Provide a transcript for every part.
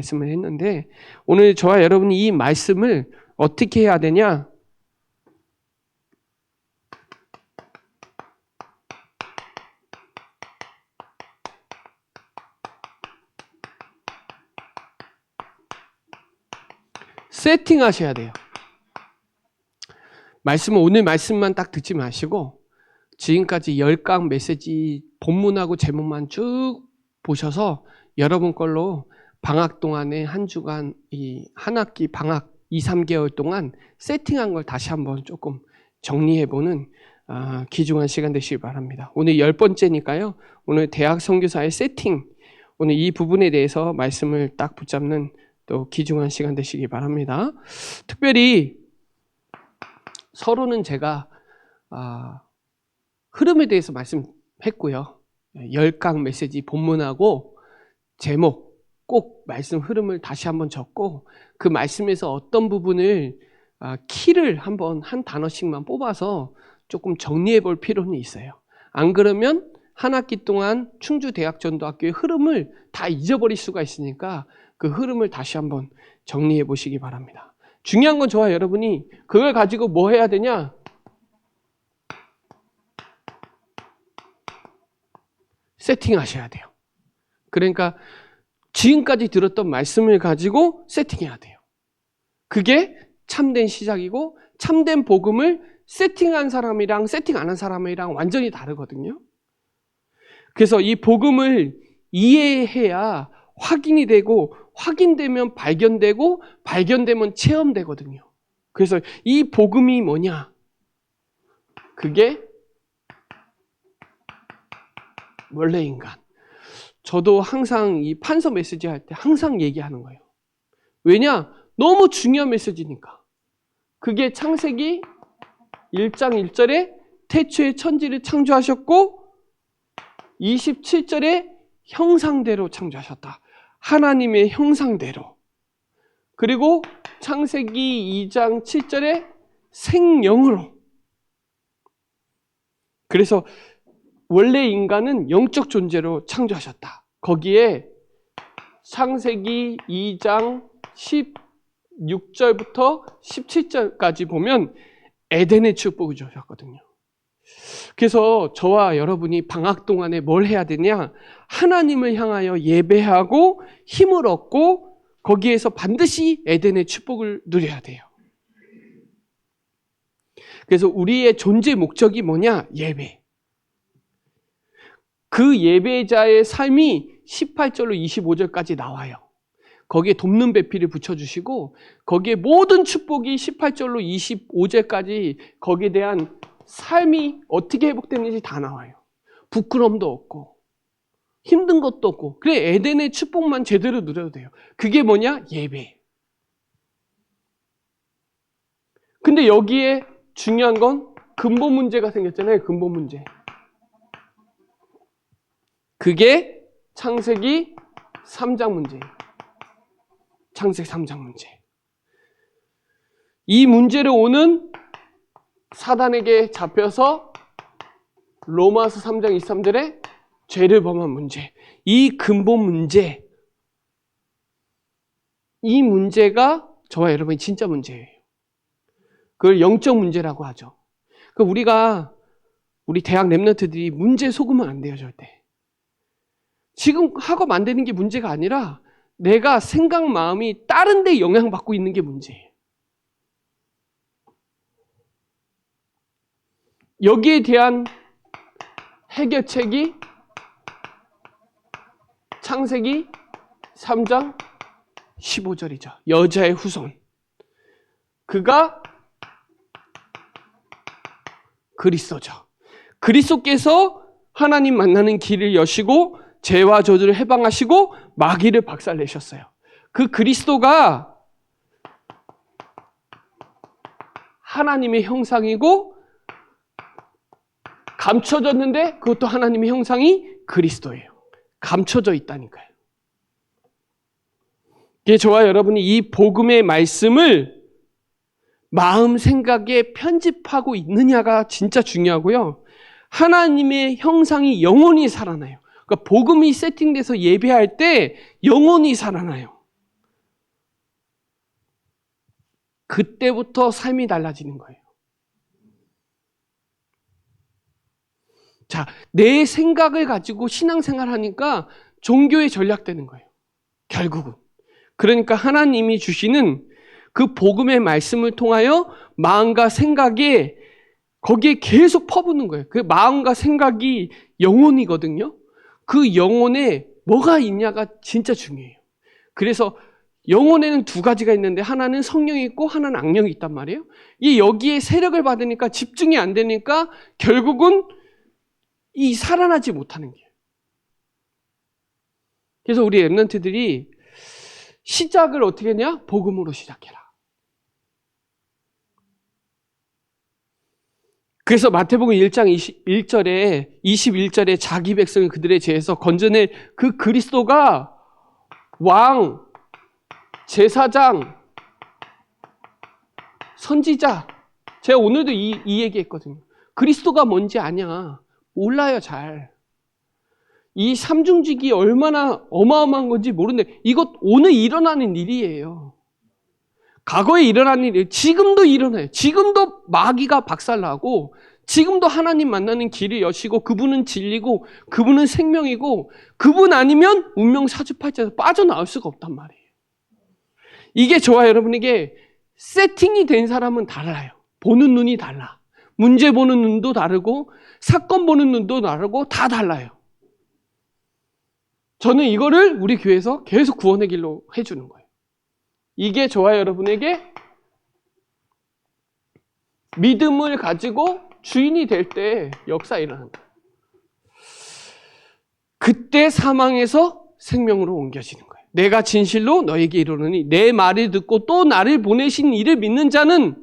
말씀을 했는데 오늘 저와 여러분이 이 말씀을 어떻게 해야 되냐? 세팅하셔야 돼요. 오늘 말씀만 딱 듣지 마시고 지금까지 10강 메시지 본문하고 제목만 쭉 보셔서 여러분 걸로 방학 동안에 한 주간 한 학기 방학 2-3개월 동안 세팅한 걸 다시 한번 조금 정리해보는 귀중한 시간 되시기 바랍니다. 오늘 10번째니까요. 오늘 대학 선교사의 세팅, 오늘 이 부분에 대해서 말씀을 딱 붙잡는 또 귀중한 시간 되시기 바랍니다. 특별히 서로는 제가 흐름에 대해서 말씀했고요. 10강 메시지 본문하고 제목 꼭 말씀 흐름을 다시 한번 적고 그 말씀에서 어떤 부분을 키를 한번 한 단어씩만 뽑아서 조금 정리해 볼 필요는 있어요. 안 그러면 한 학기 동안 충주대학전도학교의 흐름을 다 잊어버릴 수가 있으니까 그 흐름을 다시 한번 정리해 보시기 바랍니다. 중요한 건 저와 여러분이 그걸 가지고 뭐 해야 되냐? 세팅하셔야 돼요. 그러니까 지금까지 들었던 말씀을 가지고 세팅해야 돼요. 그게 참된 시작이고 참된 복음을 세팅한 사람이랑 세팅 안 한 사람이랑 완전히 다르거든요. 그래서 이 복음을 이해해야 확인이 되고 확인되면 발견되고 발견되면 체험되거든요. 그래서 이 복음이 뭐냐? 그게 원래 인간. 저도 항상 이 판서 메시지 할 때 항상 얘기하는 거예요. 왜냐? 너무 중요한 메시지니까. 그게 창세기 1장 1절에 태초에 천지를 창조하셨고 27절에 형상대로 창조하셨다. 하나님의 형상대로. 그리고 창세기 2장 7절에 생명으로. 그래서 원래 인간은 영적 존재로 창조하셨다. 거기에 창세기 2장 16절부터 17절까지 보면 에덴의 축복을 주셨거든요. 그래서 저와 여러분이 방학 동안에 뭘 해야 되냐? 하나님을 향하여 예배하고 힘을 얻고 거기에서 반드시 에덴의 축복을 누려야 돼요. 그래서 우리의 존재 목적이 뭐냐? 예배. 그 예배자의 삶이 18절로 25절까지 나와요. 거기에 돕는 배필을 붙여주시고 거기에 모든 축복이 18절로 25절까지 거기에 대한 삶이 어떻게 회복되는지 다 나와요. 부끄럼도 없고 힘든 것도 없고 그래 에덴의 축복만 제대로 누려도 돼요. 그게 뭐냐? 예배. 근데 여기에 중요한 건 근본 문제가 생겼잖아요. 근본 문제. 그게 창세기 3장 문제예요. 창세기 3장 문제. 이 문제를 오는 사단에게 잡혀서 로마서 3장 23절에 죄를 범한 문제. 이 근본 문제. 이 문제가 저와 여러분이 진짜 문제예요. 그걸 영적 문제라고 하죠. 우리 대학 랩런트들이 문제 속으면 안 돼요, 절대. 지금 학업 안 되는 게 문제가 아니라 내가 생각, 마음이 다른 데 영향받고 있는 게 문제예요. 여기에 대한 해결책이 창세기 3장 15절이죠. 여자의 후손. 그가 그리스도죠. 그리스도께서 하나님 만나는 길을 여시고 죄와 저주를 해방하시고 마귀를 박살내셨어요. 그 그리스도가 하나님의 형상이고 감춰졌는데 그것도 하나님의 형상이 그리스도예요. 감춰져 있다니까요. 이게 저와 여러분이 이 복음의 말씀을 마음 생각에 편집하고 있느냐가 진짜 중요하고요. 하나님의 형상이 영원히 살아나요. 그러니까 복음이 세팅돼서 예배할 때 영원히 살아나요. 그때부터 삶이 달라지는 거예요. 자, 내 생각을 가지고 신앙생활 하니까 종교에 전략되는 거예요. 결국은. 그러니까 하나님이 주시는 그 복음의 말씀을 통하여 마음과 생각에 거기에 계속 퍼붓는 거예요. 그 마음과 생각이 영혼이거든요. 그 영혼에 뭐가 있냐가 진짜 중요해요. 그래서 영혼에는 두 가지가 있는데 하나는 성령이 있고 하나는 악령이 있단 말이에요. 이 여기에 세력을 받으니까 집중이 안 되니까 결국은 이 살아나지 못하는 거예요. 그래서 우리 랩런트들이 시작을 어떻게 했냐? 복음으로 시작해라. 그래서 마태복음 1장 21절에 자기 백성을 그들의 죄에서 건져낼 그 그리스도가 왕, 제사장, 선지자. 제가 오늘도 이 얘기했거든요. 그리스도가 뭔지 아냐? 몰라요, 잘. 이 삼중직이 얼마나 어마어마한 건지 모르는데 이것 오늘 일어나는 일이에요. 과거에 일어난 일이에요. 지금도 일어나요. 지금도 마귀가 박살나고 지금도 하나님 만나는 길을 여시고 그분은 진리고 그분은 생명이고 그분 아니면 운명 사주팔자에서 빠져나올 수가 없단 말이에요. 이게 저와 여러분에게 세팅이 된 사람은 달라요. 보는 눈이 달라. 문제 보는 눈도 다르고 사건 보는 눈도 다르고 다 달라요. 저는 이거를 우리 교회에서 계속 구원의 길로 해주는 거예요. 이게 저와 여러분에게 믿음을 가지고 주인이 될 때 역사가 일어나는 거예요. 그때 사망에서 생명으로 옮겨지는 거예요. 내가 진실로 너에게 이르노니 내 말을 듣고 또 나를 보내신 이를 믿는 자는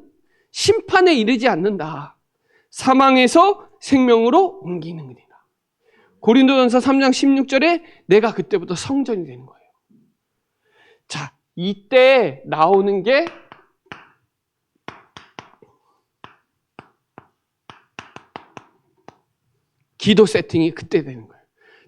심판에 이르지 않는다. 사망에서 생명으로 옮기는 거다. 고린도전서 3장 16절에 내가 그때부터 성전이 되는 거예요. 자, 이때 나오는 게 기도 세팅이 그때 되는 거예요.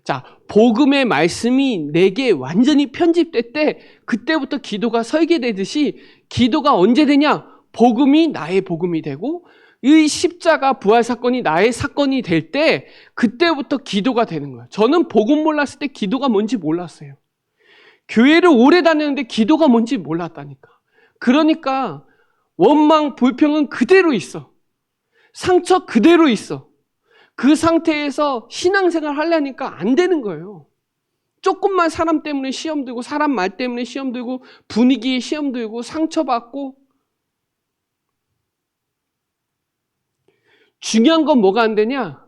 자, 복음의 말씀이 내게 완전히 편집될 때 그때부터 기도가 설계되듯이 기도가 언제 되냐? 복음이 나의 복음이 되고 이 십자가 부활 사건이 나의 사건이 될 때 그때부터 기도가 되는 거예요. 저는 복음 몰랐을 때 기도가 뭔지 몰랐어요. 교회를 오래 다녔는데 기도가 뭔지 몰랐다니까. 그러니까 원망, 불평은 그대로 있어. 상처 그대로 있어. 그 상태에서 신앙생활 하려니까 안 되는 거예요. 조금만 사람 때문에 시험 들고 사람 말 때문에 시험 들고 분위기에 시험 들고 상처받고 중요한 건 뭐가 안 되냐?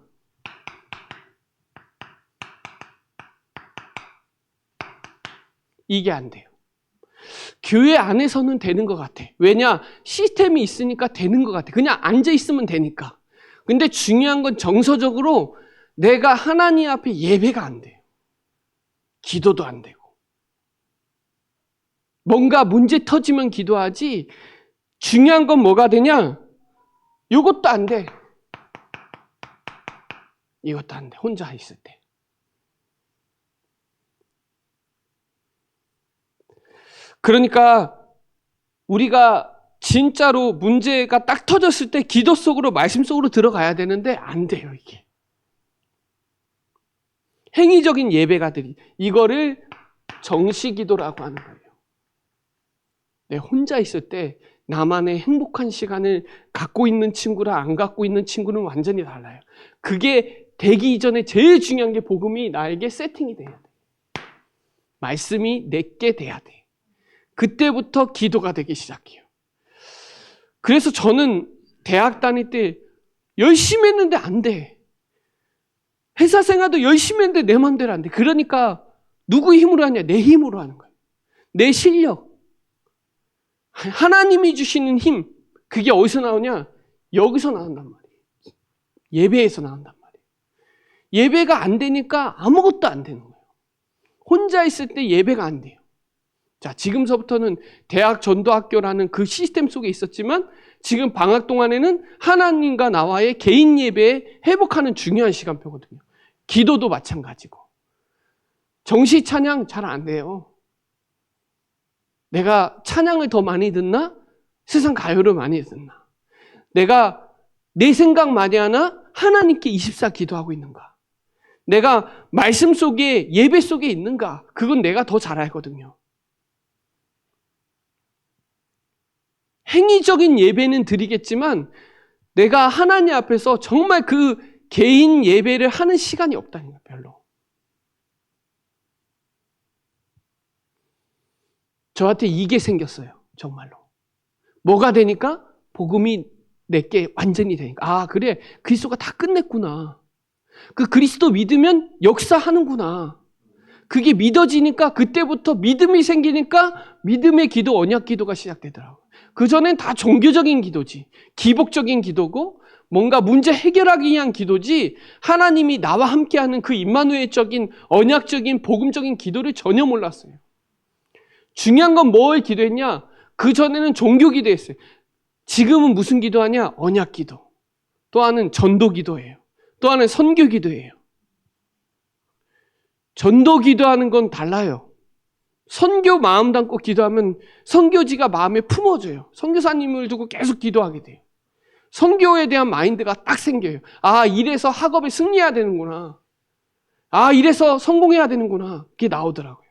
이게 안 돼요. 교회 안에서는 되는 것 같아. 왜냐? 시스템이 있으니까 되는 것 같아. 그냥 앉아있으면 되니까. 근데 중요한 건 정서적으로 내가 하나님 앞에 예배가 안 돼요. 기도도 안 되고. 뭔가 문제 터지면 기도하지 중요한 건 뭐가 되냐? 이것도 안 돼. 이것도 안 돼. 혼자 있을 때. 그러니까 우리가 진짜로 문제가 딱 터졌을 때 기도 속으로 말씀 속으로 들어가야 되는데 안 돼요, 이게. 행위적인 예배가 드리 이거를 정시기도라고 하는 거예요. 내 혼자 있을 때 나만의 행복한 시간을 갖고 있는 친구랑 안 갖고 있는 친구는 완전히 달라요. 그게 되기 이전에 제일 중요한 게 복음이 나에게 세팅이 돼야 돼. 말씀이 내게 돼야 돼. 그때부터 기도가 되기 시작해요. 그래서 저는 대학 다닐 때 열심히 했는데 안 돼. 회사 생활도 열심히 했는데 내 맘대로 안 돼. 그러니까 누구 힘으로 하냐? 내 힘으로 하는 거예요. 내 실력. 하나님이 주시는 힘. 그게 어디서 나오냐? 여기서 나온단 말이에요. 예배에서 나온단 말이에요. 예배가 안 되니까 아무것도 안 되는 거예요. 혼자 있을 때 예배가 안 돼요. 자, 지금서부터는 대학 전도학교라는 그 시스템 속에 있었지만 지금 방학 동안에는 하나님과 나와의 개인 예배에 회복하는 중요한 시간표거든요. 기도도 마찬가지고. 정시 찬양 잘 안 돼요. 내가 찬양을 더 많이 듣나? 세상 가요를 많이 듣나? 내가 내 생각 많이 하나? 하나님께 24 기도하고 있는가? 내가 말씀 속에 예배 속에 있는가? 그건 내가 더 잘 알거든요. 행위적인 예배는 드리겠지만 내가 하나님 앞에서 정말 그 개인 예배를 하는 시간이 없다는 거예요. 별로. 저한테 이게 생겼어요. 정말로. 뭐가 되니까? 복음이 내게 완전히 되니까. 아, 그래. 그리스도가 다 끝냈구나. 그 그리스도 믿으면 역사하는구나. 그게 믿어지니까 그때부터 믿음이 생기니까 믿음의 기도, 언약 기도가 시작되더라고요. 그전엔 다 종교적인 기도지. 기복적인 기도고 뭔가 문제 해결하기 위한 기도지 하나님이 나와 함께하는 그 임마누엘적인 언약적인 복음적인 기도를 전혀 몰랐어요. 중요한 건 뭘 기도했냐? 그전에는 종교 기도했어요. 지금은 무슨 기도하냐? 언약 기도. 또 하나는 전도 기도예요. 또 하나는 선교 기도예요. 전도 기도하는 건 달라요. 선교 마음 담고 기도하면 선교지가 마음에 품어져요. 선교사님을 두고 계속 기도하게 돼요. 선교에 대한 마인드가 딱 생겨요. 아, 이래서 학업에 승리해야 되는구나. 아, 이래서 성공해야 되는구나. 그게 나오더라고요.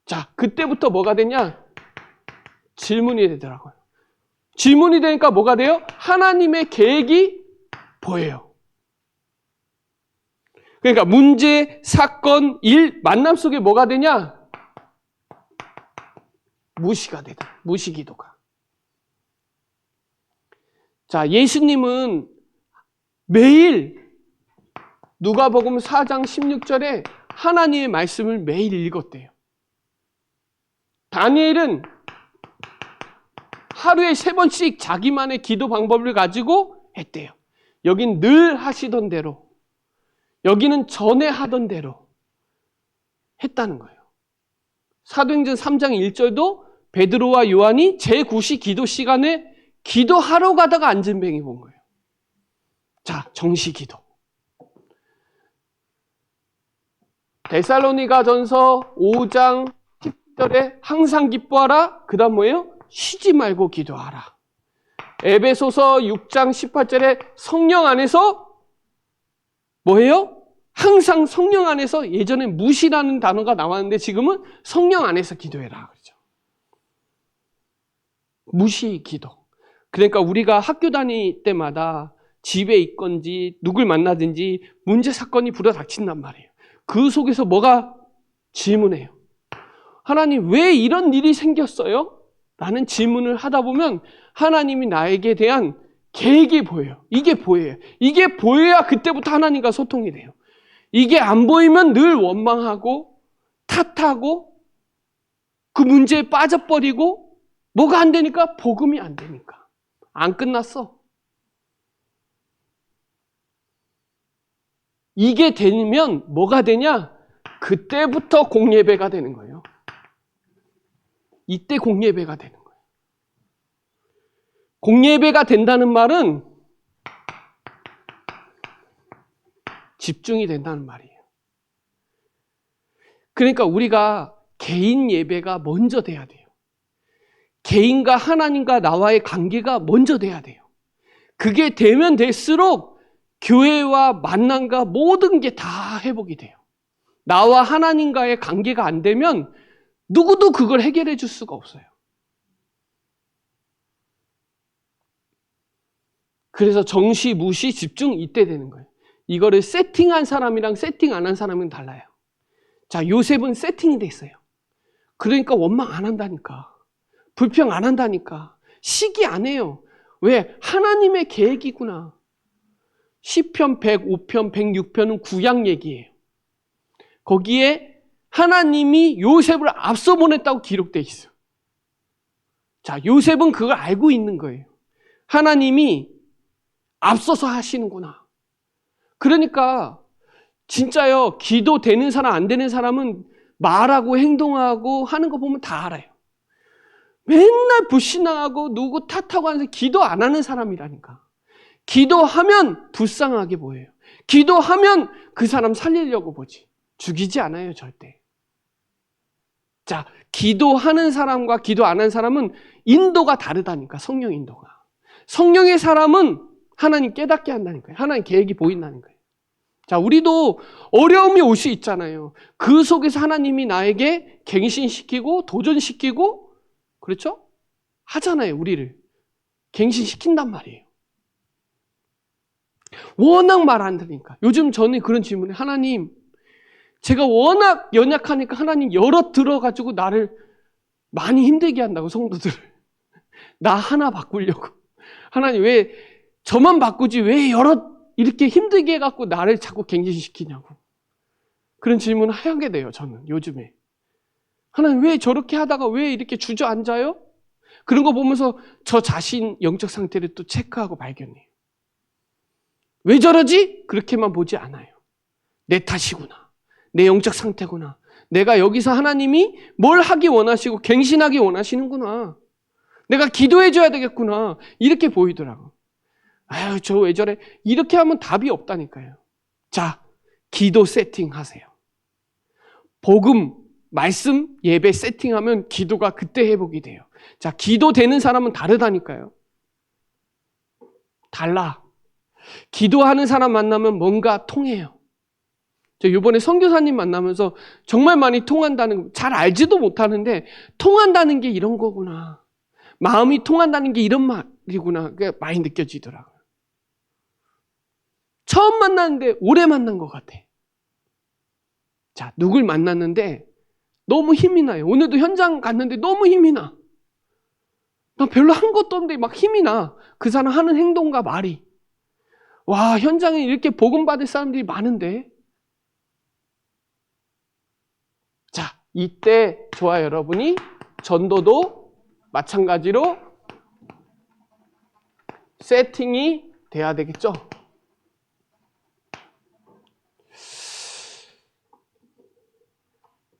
자, 그때부터 뭐가 되냐? 질문이 되더라고요. 질문이 되니까 뭐가 돼요? 하나님의 계획이 보여요. 그러니까 문제, 사건, 일, 만남 속에 뭐가 되냐? 무시가 되다. 무시기도가. 자, 예수님은 매일 누가복음 4장 16절에 하나님의 말씀을 매일 읽었대요. 다니엘은 하루에 3번씩 자기만의 기도 방법을 가지고 했대요. 여긴 늘 하시던 대로, 여기는 전에 하던 대로 했다는 거예요. 사도행전 3장 1절도 베드로와 요한이 제9시 기도 시간에 기도하러 가다가 앉은 뱅이 본 거예요. 자, 정시 기도. 데살로니가전서 5장 10절에 항상 기뻐하라. 그 다음 뭐예요? 쉬지 말고 기도하라. 에베소서 6장 18절에 성령 안에서 뭐예요? 항상 성령 안에서, 예전에 무시라는 단어가 나왔는데 지금은 성령 안에서 기도해라. 그렇죠? 무시 기도. 그러니까 우리가 학교 다닐 때마다 집에 있건지 누굴 만나든지 문제 사건이 불어닥친단 말이에요. 그 속에서 뭐가 질문해요. 하나님, 왜 이런 일이 생겼어요? 라는 질문을 하다 보면 하나님이 나에게 대한 계획이 보여요. 이게 보여요. 이게 보여야 그때부터 하나님과 소통이 돼요. 이게 안 보이면 늘 원망하고 탓하고 그 문제에 빠져버리고 뭐가 안 되니까? 복음이 안 되니까. 안 끝났어. 이게 되면 뭐가 되냐? 그때부터 공예배가 되는 거예요. 이때 공예배가 되는 거예요. 공예배가 된다는 말은 집중이 된다는 말이에요. 그러니까 우리가 개인 예배가 먼저 돼야 돼요. 개인과 하나님과 나와의 관계가 먼저 돼야 돼요. 그게 되면 될수록 교회와 만남과 모든 게 다 회복이 돼요. 나와 하나님과의 관계가 안 되면 누구도 그걸 해결해 줄 수가 없어요. 그래서 정시, 무시, 집중 이때 되는 거예요. 이거를 세팅한 사람이랑 세팅 안 한 사람은 달라요. 자, 요셉은 세팅이 돼 있어요. 그러니까 원망 안 한다니까. 불평 안 한다니까. 시기 안 해요. 왜? 하나님의 계획이구나. 시편 105편, 106편은 구약 얘기예요. 거기에 하나님이 요셉을 앞서 보냈다고 기록돼 있어요. 자, 요셉은 그걸 알고 있는 거예요. 하나님이 앞서서 하시는구나. 그러니까 진짜요, 기도 되는 사람 안 되는 사람은 말하고 행동하고 하는 거 보면 다 알아요. 맨날 불신앙하고 누구 탓하고 하면서 기도 안 하는 사람이라니까. 기도하면 불쌍하게 보여요. 기도하면 그 사람 살리려고 보지. 죽이지 않아요, 절대. 자, 기도하는 사람과 기도 안 하는 사람은 인도가 다르다니까, 성령 인도가. 성령의 사람은 하나님 깨닫게 한다니까요. 하나님 계획이 보인다니까요. 자, 우리도 어려움이 올 수 있잖아요. 그 속에서 하나님이 나에게 갱신시키고 도전시키고, 그렇죠? 하잖아요, 우리를. 갱신시킨단 말이에요. 워낙 말 안 들으니까. 요즘 저는 그런 질문에, 하나님, 제가 워낙 연약하니까 하나님 여럿 들어가지고 나를 많이 힘들게 한다고, 성도들을. 나 하나 바꾸려고. 하나님 왜 저만 바꾸지 왜 여럿 이렇게 힘들게 해갖고 나를 자꾸 갱신시키냐고. 그런 질문을 하게 돼요, 저는 요즘에. 하나님 왜 저렇게 하다가 왜 이렇게 주저앉아요? 그런 거 보면서 저 자신 영적 상태를 또 체크하고 발견해요. 왜 저러지? 그렇게만 보지 않아요. 내 탓이구나. 내 영적 상태구나. 내가 여기서 하나님이 뭘 하기 원하시고 갱신하기 원하시는구나. 내가 기도해줘야 되겠구나. 이렇게 보이더라고. 아유, 저 왜 저래? 이렇게 하면 답이 없다니까요. 자, 기도 세팅하세요. 복음, 말씀, 예배 세팅하면 기도가 그때 회복이 돼요. 자, 기도되는 사람은 다르다니까요. 달라. 기도하는 사람 만나면 뭔가 통해요. 저 이번에 선교사님 만나면서 정말 많이 통한다는, 잘 알지도 못하는데 통한다는 게 이런 거구나. 마음이 통한다는 게 이런 말이구나. 그게 많이 느껴지더라고요. 처음 만났는데 오래 만난 것 같아. 자, 누굴 만났는데 너무 힘이 나요. 오늘도 현장 갔는데 너무 힘이 나. 나 별로 한 것도 없는데 막 힘이 나. 그 사람 하는 행동과 말이. 와, 현장에 이렇게 복음 받을 사람들이 많은데. 자, 이때 저와 여러분이 전도도 마찬가지로 세팅이 돼야 되겠죠.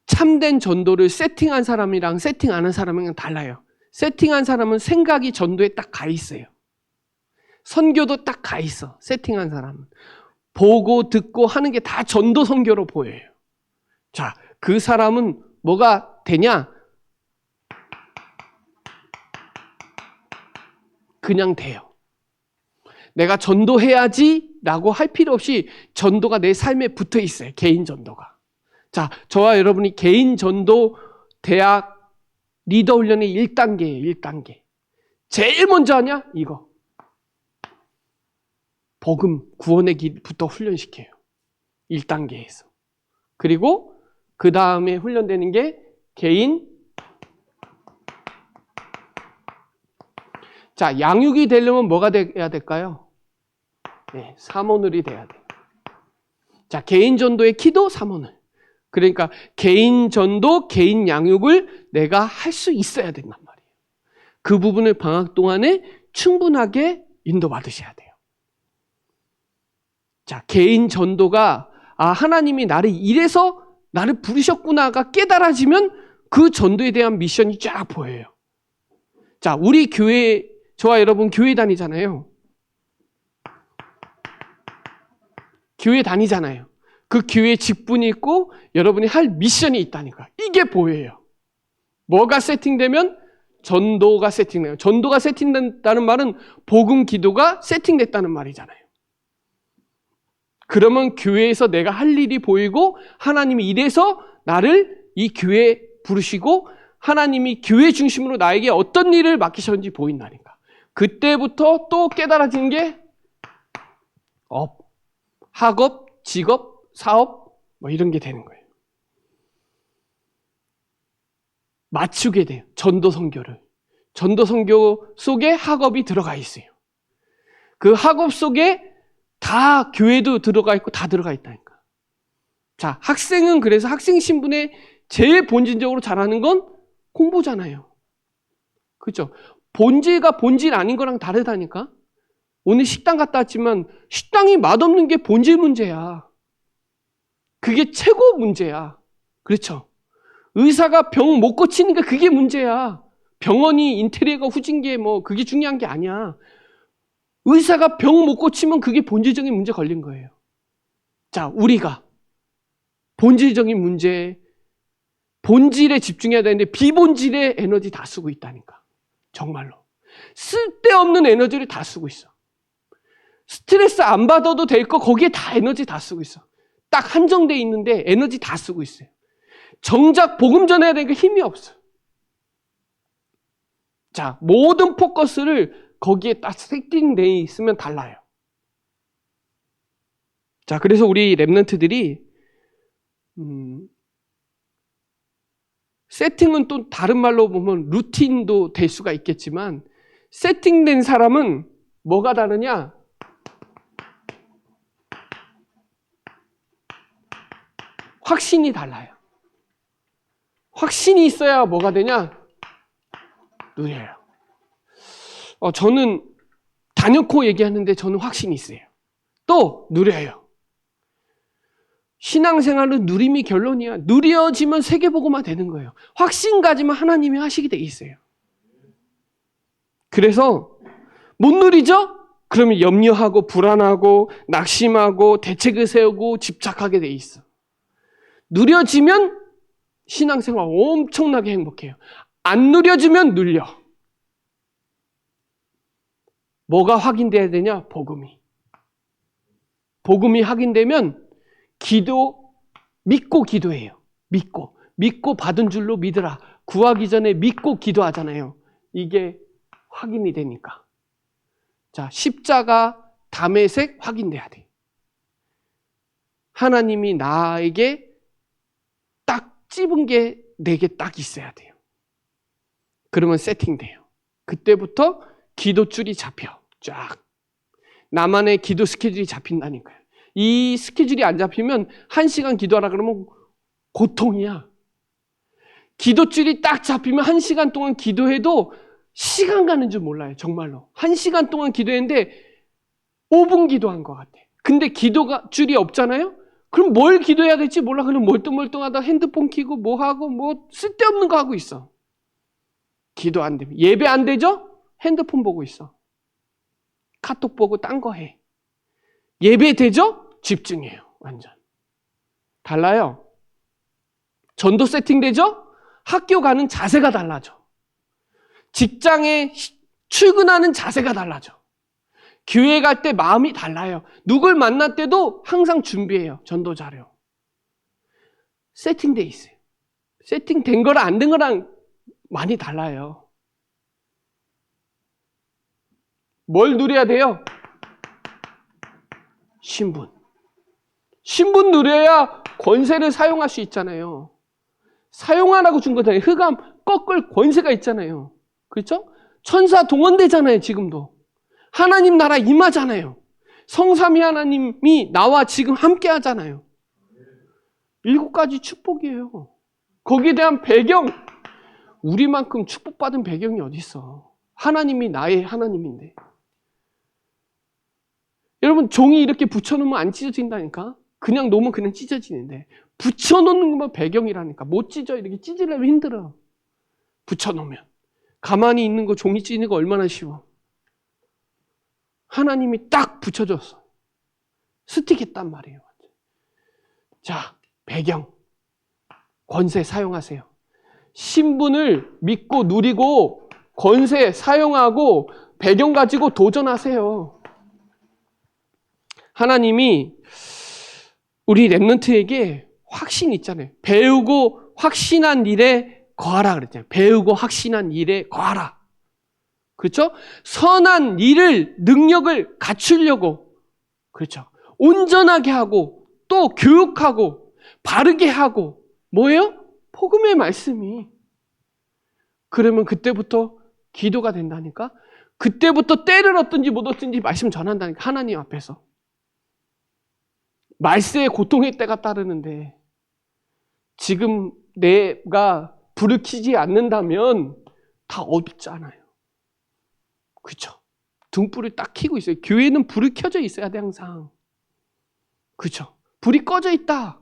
참된 전도를 세팅한 사람이랑 세팅 안 한 사람이랑 달라요. 세팅한 사람은 생각이 전도에 딱 가 있어요. 선교도 딱 가 있어. 세팅한 사람은. 보고 듣고 하는 게 다 전도 선교로 보여요. 자, 그 사람은 뭐가 되냐? 그냥 돼요. 내가 전도해야지 라고 할 필요 없이 전도가 내 삶에 붙어 있어요. 개인 전도가. 자, 저와 여러분이 개인 전도 대학 리더 훈련의 1단계예요. 1단계. 제일 먼저 하냐? 이거. 복음, 구원의 길부터 훈련시켜요. 1단계에서. 그리고 그 다음에 훈련되는 게 개인. 자, 양육이 되려면 뭐가 돼야 될까요? 네, 사모늘이 돼야 돼요. 자, 개인 전도의 키도 사모늘. 그러니까 개인 전도, 개인 양육을 내가 할 수 있어야 된단 말이에요. 그 부분을 방학 동안에 충분하게 인도받으셔야 돼요. 자, 개인 전도가 하나님이 나를 이래서 나를 부르셨구나가 깨달아지면 그 전도에 대한 미션이 쫙 보여요. 자, 우리 교회, 저와 여러분 교회 다니잖아요. 교회 다니잖아요. 그 교회에 직분이 있고 여러분이 할 미션이 있다니까. 이게 보여요. 뭐가 세팅되면 전도가 세팅돼요. 전도가 세팅된다는 말은 복음 기도가 세팅됐다는 말이잖아요. 그러면 교회에서 내가 할 일이 보이고 하나님이 이래서 나를 이 교회에 부르시고 하나님이 교회 중심으로 나에게 어떤 일을 맡기셨는지 보인다니까. 그때부터 또 깨달아지는 게 학업, 직업, 사업 뭐 이런 게 되는 거예요. 맞추게 돼요. 전도 선교를. 전도 선교 속에 학업이 들어가 있어요. 그 학업 속에 다 교회도 들어가 있고 다 들어가 있다니까. 자, 학생은 그래서 학생 신분에 제일 본질적으로 잘하는 건 공부잖아요. 그렇죠? 본질과 본질 아닌 거랑 다르다니까. 오늘 식당 갔다 왔지만 식당이 맛없는 게 본질 문제야. 그게 최고 문제야. 그렇죠? 의사가 병 못 고치니까 그게 문제야. 병원이 인테리어가 후진 게 뭐 그게 중요한 게 아니야. 의사가 병 못 고치면 그게 본질적인 문제 걸린 거예요. 자, 우리가 본질적인 문제 본질에 집중해야 되는데 비본질에 에너지 다 쓰고 있다니까. 정말로. 쓸데없는 에너지를 다 쓰고 있어. 스트레스 안 받아도 될 거 거기에 다 에너지 다 쓰고 있어. 딱 한정돼 있는데 에너지 다 쓰고 있어요. 정작 복음 전해야 되니까 힘이 없어. 자, 모든 포커스를 거기에 딱 세팅되어 있으면 달라요. 자, 그래서 우리 랩런트들이 세팅은 또 다른 말로 보면 루틴도 될 수가 있겠지만 세팅된 사람은 뭐가 다르냐? 확신이 달라요. 확신이 있어야 뭐가 되냐? 누려요. 저는 단연코 얘기하는데 저는 확신이 있어요. 또 누려요. 신앙생활은 누림이 결론이야. 누려지면 세계복음화 되는 거예요. 확신 가지면 하나님이 하시게 돼 있어요. 그래서 못 누리죠? 그러면 염려하고 불안하고 낙심하고 대책을 세우고 집착하게 돼 있어. 누려지면 신앙생활 엄청나게 행복해요. 안 누려지면 눌려. 뭐가 확인돼야 되냐? 복음이. 복음이 확인되면 기도, 믿고 기도해요. 믿고 받은 줄로 믿으라. 구하기 전에 믿고 기도하잖아요. 이게 확인이 되니까. 자, 십자가, 다메섹 확인돼야 돼. 하나님이 나에게 딱 찝은 게 내게 딱 있어야 돼요. 그러면 세팅돼요. 그때부터 기도줄이 잡혀. 쫙. 나만의 기도 스케줄이 잡힌다니까요. 이 스케줄이 안 잡히면 1시간 기도하라 그러면 고통이야. 기도줄이 딱 잡히면 1시간 동안 기도해도 시간 가는 줄 몰라요. 정말로. 1시간 동안 기도했는데 5분 기도한 것 같아. 근데 기도가 줄이 없잖아요? 그럼 뭘 기도해야 될지 몰라. 그냥 멀뚱멀뚱하다 핸드폰 켜고 뭐 하고 뭐 쓸데없는 거 하고 있어. 기도 안 되면. 예배 안 되죠? 핸드폰 보고 있어. 카톡 보고 딴 거 해. 예배 되죠? 집중해요. 완전. 달라요. 전도 세팅되죠? 학교 가는 자세가 달라져. 직장에 출근하는 자세가 달라져. 교회 갈 때 마음이 달라요. 누굴 만날 때도 항상 준비해요. 전도 자료. 세팅돼 있어요. 세팅된 거랑 안 된 거랑 많이 달라요. 뭘 누려야 돼요? 신분. 신분 누려야 권세를 사용할 수 있잖아요. 사용하라고 준 거잖아요. 흑암 꺾을 권세가 있잖아요. 그렇죠? 천사 동원되잖아요. 지금도. 하나님 나라 임하잖아요. 성삼위 하나님이 나와 지금 함께 하잖아요. 7가지 축복이에요. 거기에 대한 배경, 우리만큼 축복받은 배경이 어디 있어. 하나님이 나의 하나님인데. 여러분, 종이 이렇게 붙여놓으면 안 찢어진다니까? 그냥 놓으면 그냥 찢어지는데 붙여놓는 것만 배경이라니까. 못 찢어. 이렇게 찢으려면 힘들어. 붙여놓으면. 가만히 있는 거 종이 찢는 거 얼마나 쉬워. 하나님이 딱 붙여줬어. 스틱했단 말이에요. 자, 배경. 권세 사용하세요. 신분을 믿고 누리고 권세 사용하고 배경 가지고 도전하세요. 하나님이 우리 랩런트에게 확신이 있잖아요. 배우고 확신한 일에 거하라 그랬잖아요. 배우고 확신한 일에 거하라. 그렇죠? 선한 일을, 능력을 갖추려고. 그렇죠? 온전하게 하고 또 교육하고 바르게 하고 뭐예요? 복음의 말씀이. 그러면 그때부터 기도가 된다니까? 그때부터 때를 얻든지 못 얻든지 말씀 전한다니까. 하나님 앞에서. 말세의 고통의 때가 따르는데 지금 내가 불을 켜지 않는다면 다 없잖아요. 그렇죠? 등불을 딱 켜고 있어요. 교회는 불이 켜져 있어야 돼 항상. 그렇죠? 불이 꺼져 있다.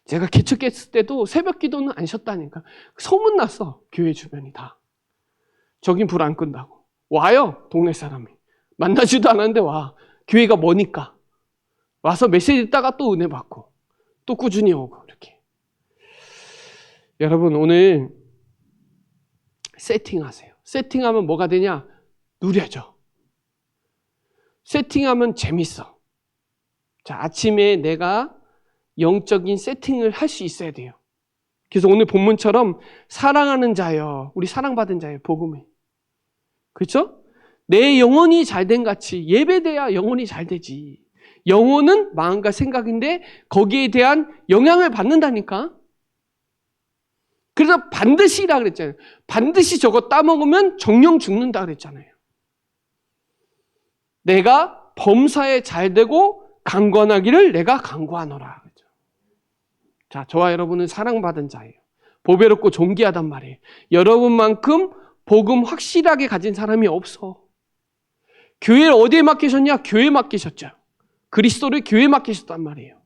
제가 개척했을 때도 새벽 기도는 안 쉬었다니까. 소문났어. 교회 주변이 다. 저긴 불 안 끈다고. 와요. 동네 사람이. 만나지도 않았는데 와. 교회가 뭐니까. 와서 메시지 듣다가 또 은혜 받고 또 꾸준히 오고 이렇게. 여러분 오늘 세팅하세요. 세팅하면 뭐가 되냐? 누려져. 세팅하면 재밌어. 자, 아침에 내가 영적인 세팅을 할 수 있어야 돼요. 그래서 오늘 본문처럼 사랑하는 자여, 우리 사랑받은 자예요, 복음에. 그렇죠? 내 영혼이 잘된 같이 예배돼야 영혼이 잘 되지. 영혼은 마음과 생각인데 거기에 대한 영향을 받는다니까. 그래서 반드시라 그랬잖아요. 반드시 저거 따먹으면 정령 죽는다 그랬잖아요. 내가 범사에 잘되고 강권하기를 내가 강구하노라. 자, 저와 여러분은 사랑받은 자예요. 보배롭고 존귀하단 말이에요. 여러분만큼 복음 확실하게 가진 사람이 없어. 교회를 어디에 맡기셨냐? 교회에 맡기셨죠. 그리스도를 교회에 맡기셨단 말이에요.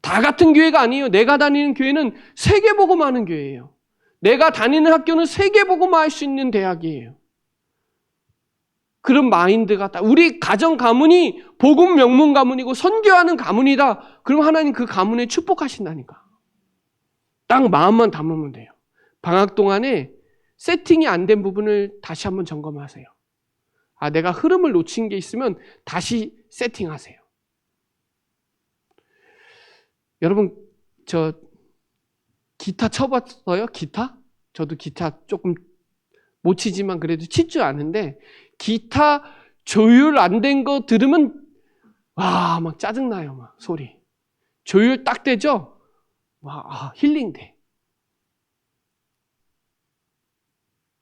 다 같은 교회가 아니에요. 내가 다니는 교회는 세계복음하는 교회예요. 내가 다니는 학교는 세계복음할 수 있는 대학이에요. 그런 마인드가 딱 우리 가정 가문이 복음 명문 가문이고 선교하는 가문이다. 그럼 하나님 그 가문에 축복하신다니까. 딱 마음만 담으면 돼요. 방학 동안에 세팅이 안 된 부분을 다시 한번 점검하세요. 아, 내가 흐름을 놓친 게 있으면 다시 세팅하세요. 여러분, 저 기타 쳐봤어요? 기타? 저도 기타 조금 못 치지만 그래도 칠 줄 아는데 기타 조율 안 된 거 들으면 와, 막 짜증나요, 막 소리. 조율 딱 되죠? 와, 힐링돼.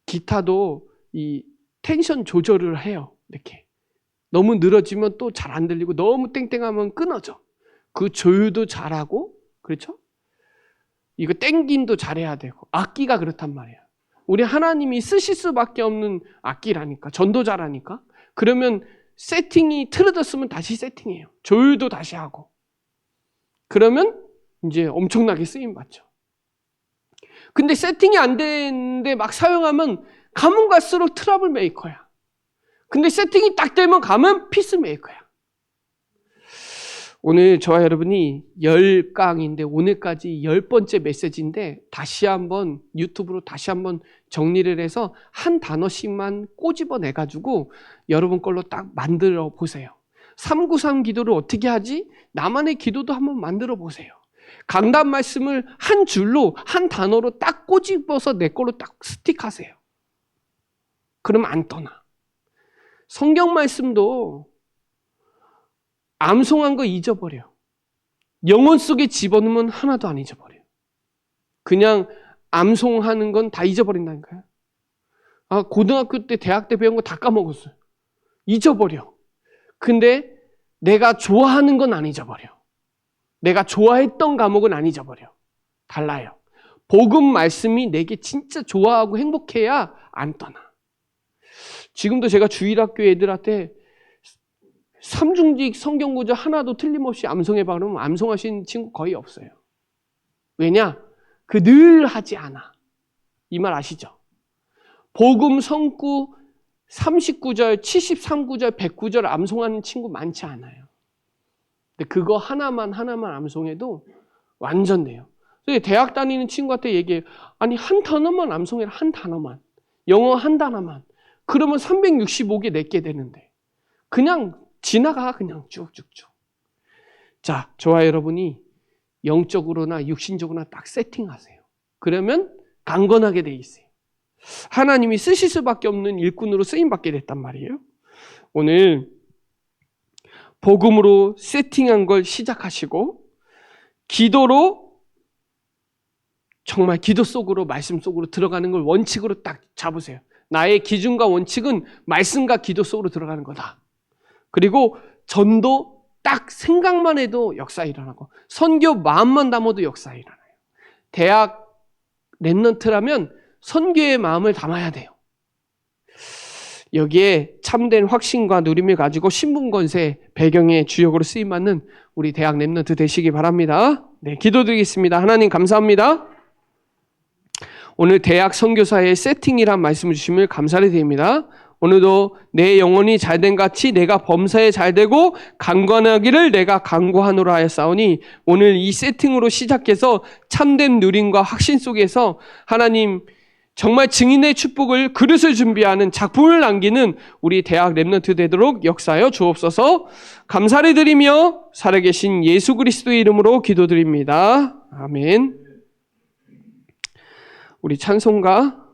기타도 이 텐션 조절을 해요. 이렇게. 너무 늘어지면 또 잘 안 들리고 너무 땡땡하면 끊어져. 그 조율도 잘하고, 그렇죠? 이거 땡김도 잘해야 되고. 악기가 그렇단 말이에요. 우리 하나님이 쓰실 수밖에 없는 악기라니까. 전도자라니까. 그러면 세팅이 틀어졌으면 다시 세팅해요. 조율도 다시 하고. 그러면 이제 엄청나게 쓰임 받죠. 근데 세팅이 안 되는데 막 사용하면 가면 갈수록 트러블 메이커야. 근데 세팅이 딱 되면 가면 피스 메이커야. 오늘 저와 여러분이 10강인데 오늘까지 10번째 메시지인데 다시 한번 유튜브로 다시 한번 정리를 해서 한 단어씩만 꼬집어내가지고 여러분 걸로 딱 만들어 보세요. 393 기도를 어떻게 하지? 나만의 기도도 한번 만들어 보세요. 강단 말씀을 한 줄로 한 단어로 딱 꼬집어서 내 걸로 딱 스틱하세요. 그러면 안 떠나. 성경 말씀도 암송한 거 잊어버려. 영혼 속에 집어넣으면 하나도 안 잊어버려. 그냥 암송하는 건 다 잊어버린다니까요. 아, 고등학교 때, 대학 때 배운 거 다 까먹었어요. 잊어버려. 근데 내가 좋아하는 건 안 잊어버려. 내가 좋아했던 과목은 안 잊어버려. 달라요. 복음 말씀이 내게 진짜 좋아하고 행복해야 안 떠나. 지금도 제가 주일학교 애들한테 삼중직 성경구절 하나도 틀림없이 암송해봐 그러면 암송하신 친구 거의 없어요. 왜냐? 그 늘 하지 않아. 이 말 아시죠? 복음 성구 39절, 73구절, 109절 암송하는 친구 많지 않아요. 근데 그거 하나만 암송해도 완전 돼요. 그래서 대학 다니는 친구한테 얘기해요. 아니 한 단어만 암송해라. 한 단어만. 영어 한 단어만. 그러면 365개 내게 되는데 그냥 지나가 그냥 쭉쭉쭉. 자, 저와 여러분이 영적으로나 육신적으로나 딱 세팅하세요. 그러면 강건하게 돼 있어요. 하나님이 쓰실 수밖에 없는 일꾼으로 쓰임받게 됐단 말이에요. 오늘 복음으로 세팅한 걸 시작하시고 기도로 정말 기도 속으로 말씀 속으로 들어가는 걸 원칙으로 딱 잡으세요. 나의 기준과 원칙은 말씀과 기도 속으로 들어가는 거다. 그리고 전도 딱 생각만 해도 역사 일어나고 선교 마음만 담아도 역사 일어나요. 대학 랩런트라면 선교의 마음을 담아야 돼요. 여기에 참된 확신과 누림을 가지고 신분권세 배경의 주역으로 쓰임받는 우리 대학 랩런트 되시기 바랍니다. 네, 기도드리겠습니다. 하나님 감사합니다. 오늘 대학 선교사의 세팅이란 말씀을 주심을 감사를 드립니다. 오늘도 내 영혼이 잘된 같이 내가 범사에 잘되고 강건하기를 내가 강구하노라 하였사오니 오늘 이 세팅으로 시작해서 참된 누림과 확신 속에서 하나님 정말 증인의 축복을 그릇을 준비하는 작품을 남기는 우리 대학 랩런트 되도록 역사하여 주옵소서. 감사를 드리며 살아계신 예수 그리스도의 이름으로 기도드립니다. 아멘. 우리 찬송가